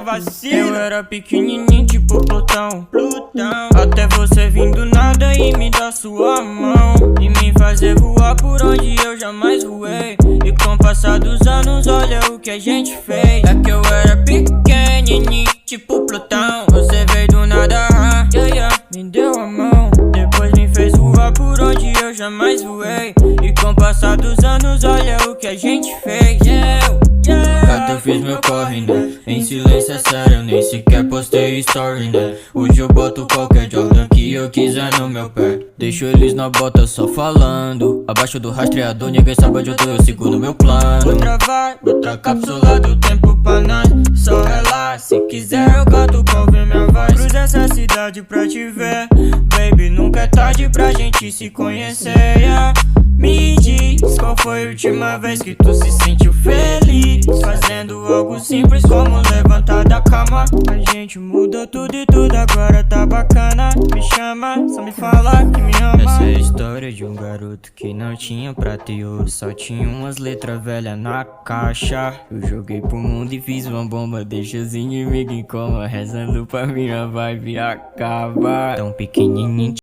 é vacina. Eu era pequenininho tipo Plutão. Até você vir do nada e me dar sua mão e me fazer voar por onde eu jamais voei. E com o passar dos anos, olha o que a gente fez. É que eu era pequenininho tipo Plutão. Você veio do nada, me deu a mão, depois me fez voar por onde eu jamais voei. E com o passar dos anos, olha o que a gente fez. Gata, eu fiz meu corre, né? Em silêncio é sério, eu nem sequer postei story, né? Hoje eu boto qualquer Jordan que eu quiser no meu pé. Deixo eles na bota só falando. Abaixo do rastreador, ninguém sabe onde eu tô, eu sigo no meu plano. Outra vai, outra cápsula do tempo pra nós. Só relaxa, se quiser eu canto pra ouvir minha voz. Cruza essa cidade pra te ver, baby, nunca é tarde pra gente se conhecer, Me diz, qual foi a última vez que tu se sentiu feliz? Fazendo algo simples como levantar da cama. A gente mudou tudo e tudo agora tá bacana. Me chama, só me fala que me ama. Essa é a história de um garoto que não tinha prata e ouro, só tinha umas letras velhas na caixa. Eu joguei pro mundo e fiz uma bomba, deixa os inimigos em coma, rezando pra minha vibe acabar. Tão pequenininho